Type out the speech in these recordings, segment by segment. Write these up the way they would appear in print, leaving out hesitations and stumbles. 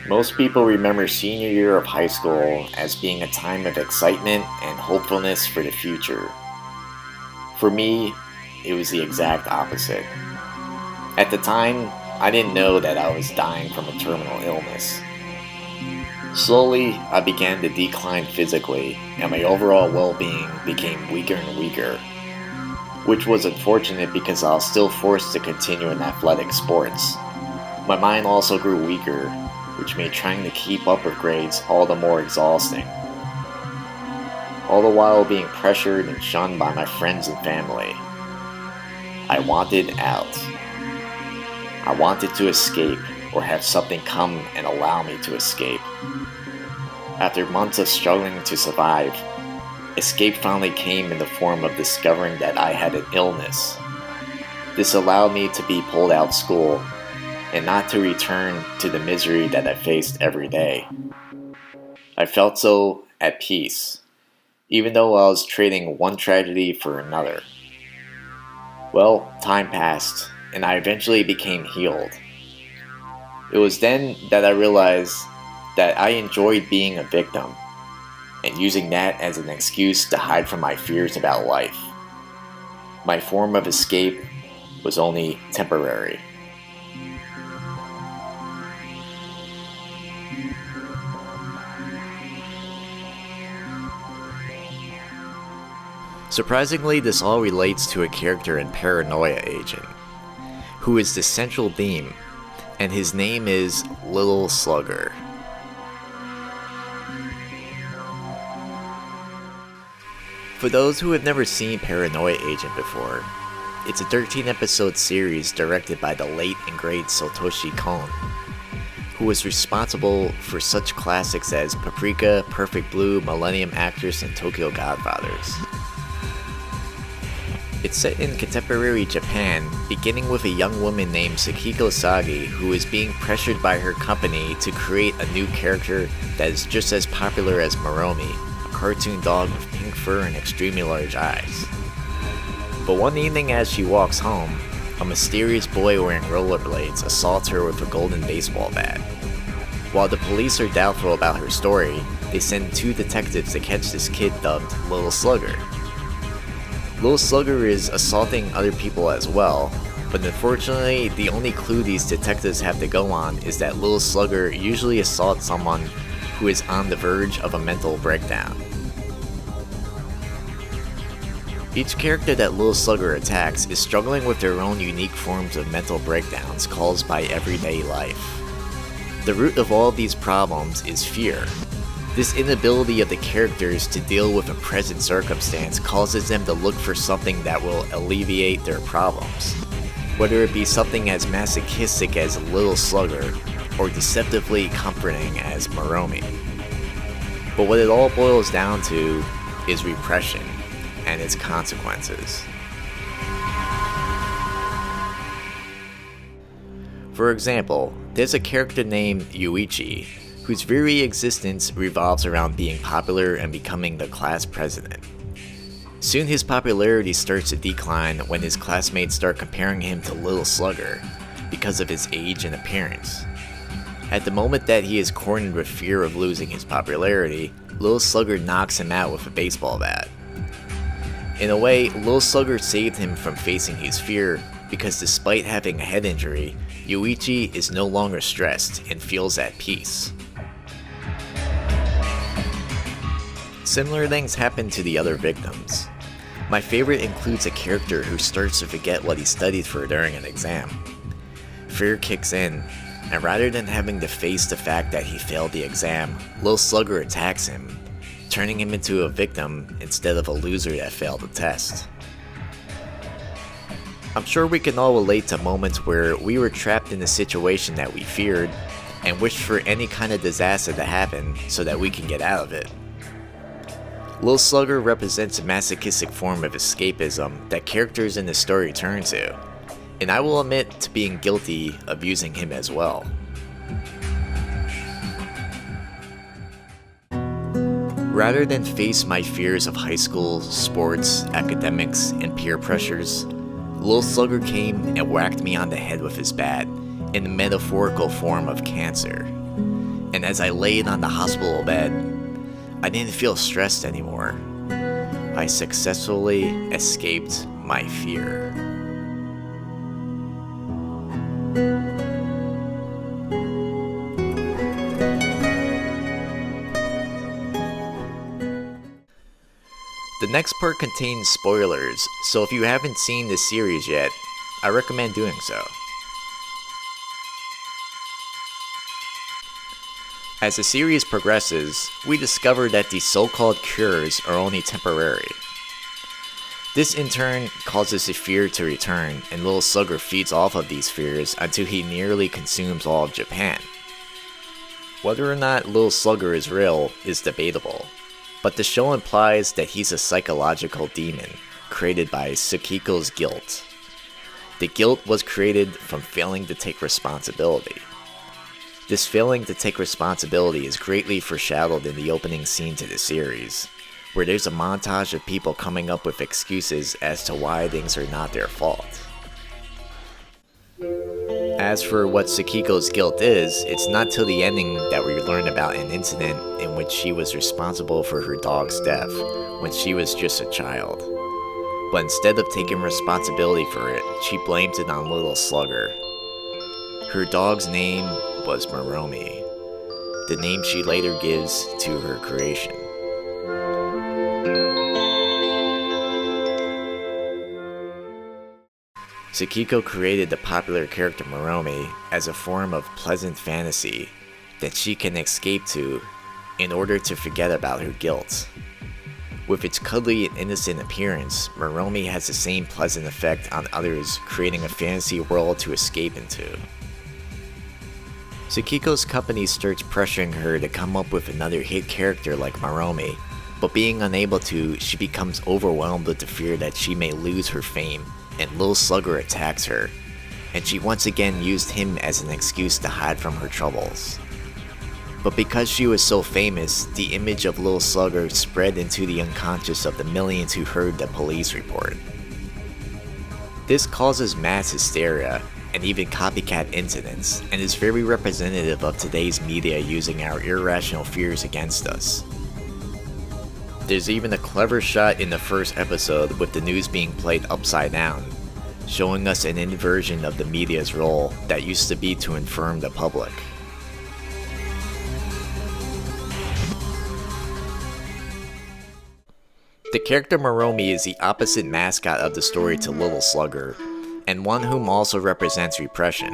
Most people remember senior year of high school as being a time of excitement and hopefulness for the future. For me, it was the exact opposite. At the time, I didn't know that I was dying from a terminal illness. Slowly, I began to decline physically, and my overall well-being became weaker and weaker, which was unfortunate because I was still forced to continue in athletic sports. My mind also grew weaker, which made trying to keep up with grades all the more exhausting. All the while being pressured and shunned by my friends and family. I wanted out. I wanted to escape or have something come and allow me to escape. After months of struggling to survive, escape finally came in the form of discovering that I had an illness. This allowed me to be pulled out of school and not to return to the misery that I faced every day. I felt so at peace, even though I was trading one tragedy for another. Well, time passed, and I eventually became healed. It was then that I realized that I enjoyed being a victim, and using that as an excuse to hide from my fears about life. My form of escape was only temporary. Surprisingly, this all relates to a character in Paranoia Agent, who is the central theme, and his name is Little Slugger. For those who have never seen Paranoia Agent before, it's a 13-episode series directed by the late and great Satoshi Kon, who was responsible for such classics as Paprika, Perfect Blue, Millennium Actress, and Tokyo Godfathers. It's set in contemporary Japan, beginning with a young woman named Sakiko Sagi who is being pressured by her company to create a new character that is just as popular as Moromi, a cartoon dog with pink fur and extremely large eyes. But one evening as she walks home, a mysterious boy wearing rollerblades assaults her with a golden baseball bat. While the police are doubtful about her story, they send 2 detectives to catch this kid dubbed Little Slugger. Little Slugger is assaulting other people as well, but unfortunately the only clue these detectives have to go on is that Little Slugger usually assaults someone who is on the verge of a mental breakdown. Each character that Little Slugger attacks is struggling with their own unique forms of mental breakdowns caused by everyday life. The root of all these problems is fear. This inability of the characters to deal with a present circumstance causes them to look for something that will alleviate their problems, whether it be something as masochistic as Little Slugger or deceptively comforting as Moromi. But what it all boils down to is repression and its consequences. For example, there's a character named Yuichi, whose very existence revolves around being popular and becoming the class president. Soon his popularity starts to decline when his classmates start comparing him to Little Slugger because of his age and appearance. At the moment that he is cornered with fear of losing his popularity, Little Slugger knocks him out with a baseball bat. In a way, Little Slugger saved him from facing his fear because despite having a head injury, Yuichi is no longer stressed and feels at peace. Similar things happen to the other victims. My favorite includes a character who starts to forget what he studied for during an exam. Fear kicks in, and rather than having to face the fact that he failed the exam, Little Slugger attacks him, turning him into a victim instead of a loser that failed the test. I'm sure we can all relate to moments where we were trapped in a situation that we feared and wished for any kind of disaster to happen so that we can get out of it. Little Slugger represents a masochistic form of escapism that characters in the story turn to, and I will admit to being guilty of using him as well. Rather than face my fears of high school, sports, academics, and peer pressures, Lil Slugger came and whacked me on the head with his bat, in the metaphorical form of cancer. And as I laid on the hospital bed, I didn't feel stressed anymore. I successfully escaped my fear. The next part contains spoilers, so if you haven't seen this series yet, I recommend doing so. As the series progresses, we discover that these so-called cures are only temporary. This in turn causes the fear to return, and Lil Slugger feeds off of these fears until he nearly consumes all of Japan. Whether or not Lil Slugger is real is debatable, but the show implies that he's a psychological demon created by Tsukiko's guilt. The guilt was created from failing to take responsibility. This failing to take responsibility is greatly foreshadowed in the opening scene to the series, where there's a montage of people coming up with excuses as to why things are not their fault. As for what Tsukiko's guilt is, it's not till the ending that we learn about an incident in which she was responsible for her dog's death when she was just a child. But instead of taking responsibility for it, she blames it on Little Slugger. Her dog's name was Moromi, the name she later gives to her creation. Tsukiko created the popular character Moromi as a form of pleasant fantasy that she can escape to in order to forget about her guilt. With its cuddly and innocent appearance, Moromi has the same pleasant effect on others, creating a fantasy world to escape into. Tsukiko's company starts pressuring her to come up with another hit character like Moromi, but being unable to, she becomes overwhelmed with the fear that she may lose her fame, and Lil Slugger attacks her, and she once again used him as an excuse to hide from her troubles. But because she was so famous, the image of Lil Slugger spread into the unconscious of the millions who heard the police report. This causes mass hysteria and even copycat incidents, and is very representative of today's media using our irrational fears against us. There's even a clever shot in the first episode with the news being played upside down, showing us an inversion of the media's role that used to be to inform the public. The character Moromi is the opposite mascot of the story to Little Slugger, and one whom also represents repression.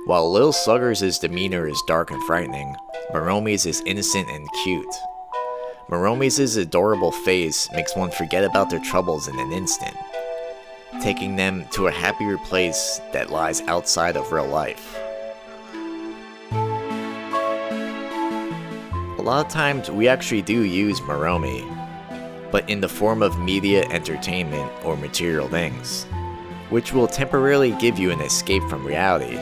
While Little Slugger's demeanor is dark and frightening, Moromi's is innocent and cute. Moromi's adorable face makes one forget about their troubles in an instant, taking them to a happier place that lies outside of real life. A lot of times we actually do use Moromi, but in the form of media entertainment or material things, which will temporarily give you an escape from reality.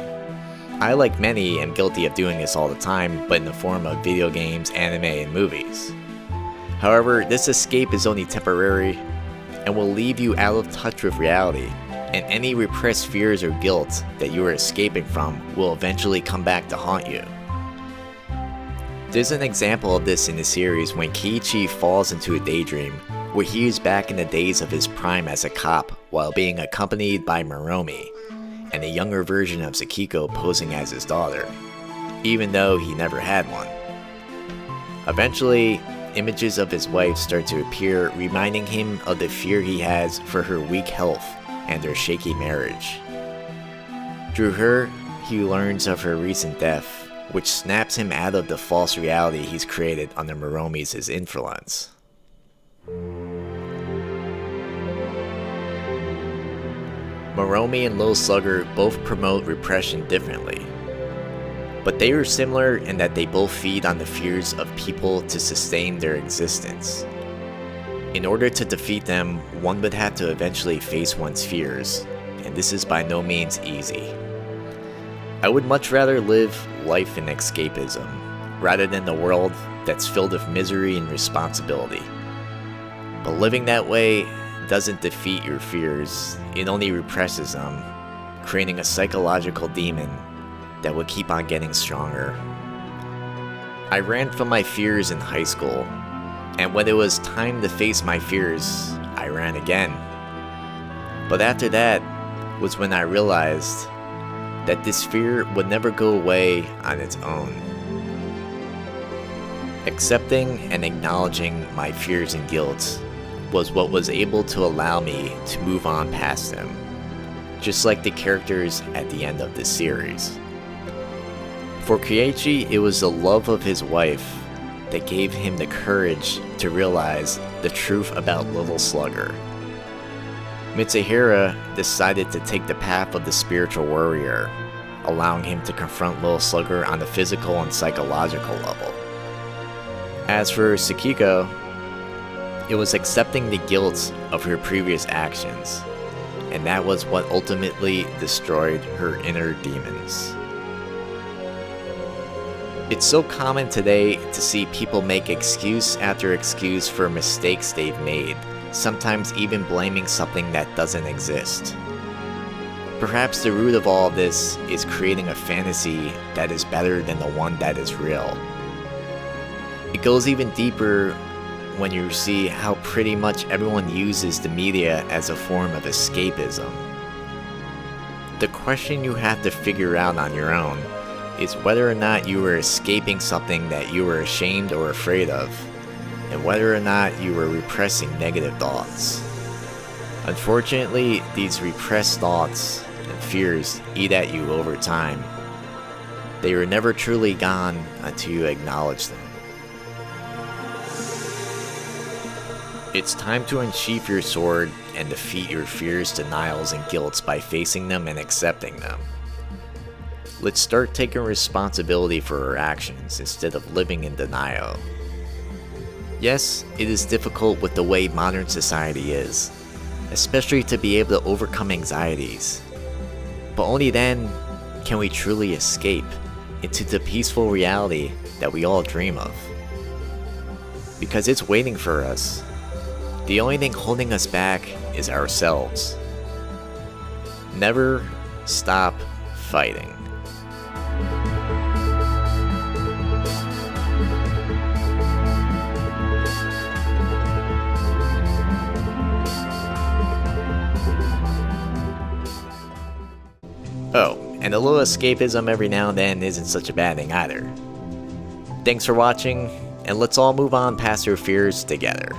I, like many, am guilty of doing this all the time, but in the form of video games, anime, and movies. However, this escape is only temporary and will leave you out of touch with reality, and any repressed fears or guilt that you are escaping from will eventually come back to haunt you. There's an example of this in the series when Keiichi falls into a daydream where he is back in the days of his prime as a cop while being accompanied by Moromi, and a younger version of Tsukiko posing as his daughter, even though he never had one. Eventually, images of his wife start to appear, reminding him of the fear he has for her weak health and their shaky marriage. Through her, he learns of her recent death, which snaps him out of the false reality he's created under Moromi's influence. Moromi and Lil Slugger both promote repression differently, but they are similar in that they both feed on the fears of people to sustain their existence. In order to defeat them, one would have to eventually face one's fears, and this is by no means easy. I would much rather live life in escapism, rather than the world that's filled with misery and responsibility. But living that way doesn't defeat your fears, it only represses them, creating a psychological demon that will keep on getting stronger. I ran from my fears in high school, and when it was time to face my fears, I ran again. But after that was when I realized that this fear would never go away on its own. Accepting and acknowledging my fears and guilt was what was able to allow me to move on past them, just like the characters at the end of this series. For Keiichi, it was the love of his wife that gave him the courage to realize the truth about Little Slugger. Mitsuhira decided to take the path of the spiritual warrior, allowing him to confront Little Slugger on the physical and psychological level. As for Sakiko, it was accepting the guilt of her previous actions, and that was what ultimately destroyed her inner demons. It's so common today to see people make excuse after excuse for mistakes they've made, sometimes even blaming something that doesn't exist. Perhaps the root of all this is creating a fantasy that is better than the one that is real. It goes even deeper when you see how pretty much everyone uses the media as a form of escapism. The question you have to figure out on your own is whether or not you were escaping something that you were ashamed or afraid of, and whether or not you were repressing negative thoughts. Unfortunately, these repressed thoughts and fears eat at you over time. They were never truly gone until you acknowledge them. It's time to unsheath your sword and defeat your fears, denials, and guilts by facing them and accepting them. Let's start taking responsibility for our actions instead of living in denial. Yes, it is difficult with the way modern society is, especially to be able to overcome anxieties. But only then can we truly escape into the peaceful reality that we all dream of. Because it's waiting for us. The only thing holding us back is ourselves. Never stop fighting. Oh, and a little escapism every now and then isn't such a bad thing either. Thanks for watching, and let's all move on past our fears together.